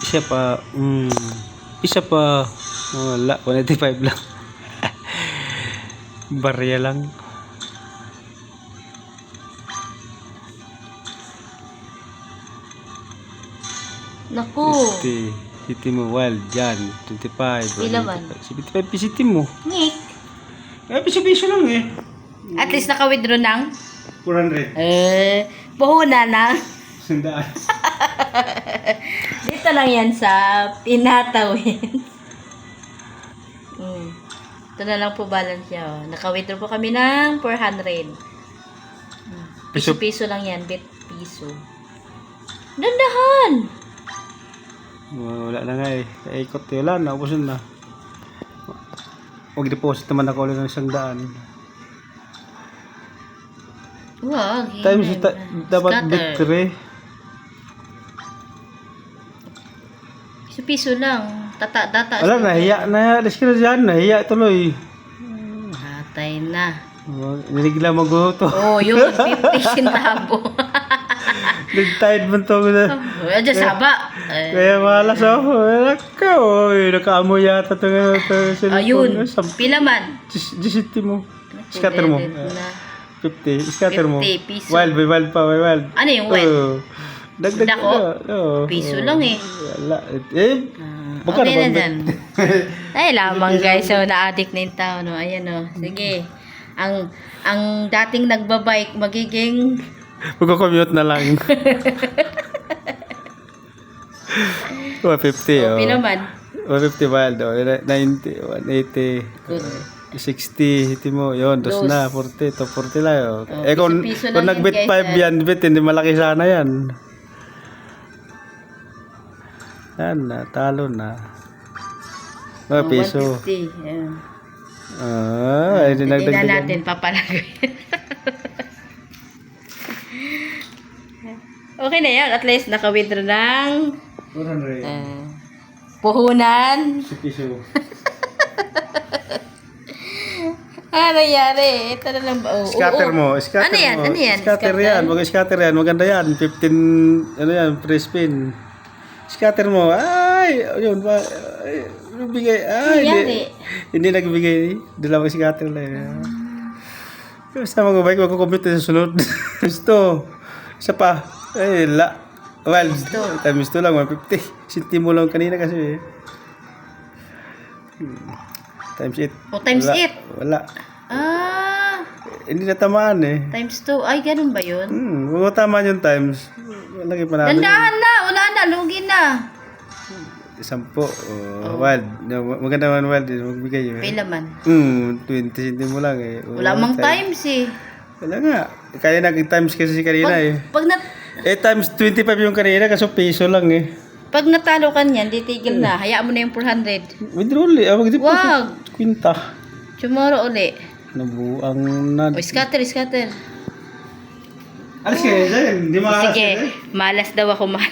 Isa pa. Isa pa. Wala. 185 lang. Barya lang. Naku. 50. City mo wild. Yan. 25. Ilawan. 75 city mo. Nick. Piso-piso lang eh. At least naka-withdraw ng 400. puhunan na. Sandaan. Dito lang yan sa Tinatawin. Ito na lang po balance niya. Oh. Naka-withdraw po kami ng 400. Piso-piso lang yan. Bet piso. Dandahan! Wala na nga eh. Ikot yun lang. Naubusan na. Mag-deposit naman ako ulit ng 100. Wag. Times dapat victory. Piso lang. Data. Wala, nahiya. Alas ka na dyan. Nahiya tuloy. Hatay na. Niligla mag-uto. Oh, yung 50 centavo. Nag-tied man to. Diyan saba. Kaya malas ako. Nakaamoy yata ito nga. Ayun. Pila man. Gisiti mo. Scatter mo. 50. Scatter mo. 50 piso. Wild pa. Wild. Ano yung wild? Dagdag Dako? Piso lang eh. Wala. Okay na dyan. Ay lamang guys. So, na-addict na yung tao. No? Ayan o. Sige. Ang dating nagbabike, magiging... Magko-commute na lang. 150. Okay naman. 150 wild. 90. 180. Good. 60, hiti mo, yun, dos na, 40, to 40 lang, oh. Kung piso-piso lang nag-bit yun, 5 guys, yan, bit, hindi malaki sana yan. Yan na, talo na. Mga piso. 150, yan. Hindi Hindi na nagdagdagan. natin papalagay. Okay na yan, at least naka-withdraw ng 400. puhunan. Piso. Ano nangyari? Ito na lang ba? Scatter mo, scatter Ano yan? mo. Ano yan? Scatter yan, mag-scatter yan, maganda yan. 15, ano yan, free spin. Scatter mo, ay, yun ba, ay, bigay, ay, hindi nagbigay, dalawang scatter lang yan. Basta mag-bike, mag-compute sa sunod. Gusto, isa pa, ay, wild, times 2 lang, 150. Sinti mo lang kanina kasi, times 8. O, times 8? Wala. Hindi natamaan eh. Times 2. Ay, ganun ba yun? Kung tamaan yung times, lagi pa namin. Dandahan na! Wala na! Lugi na! 10. Wild. Maganda man wild. Magbigay yun. Pila man? 20 centimo mo lang eh. Wala mang times eh. Wala nga. Kaya nag-times kasi si kanina eh. Pag Times 25 yung kanina kasi piso lang eh. Pag natalo ka niyan, titigil na. Hayaan mo na yung 400. Withdraw ulit. Wag! Kwinta. Tomorrow uli. Nabuang na. O, scatter. Alas ka dyan. Hindi makakas. Sige, malas daw ako malas.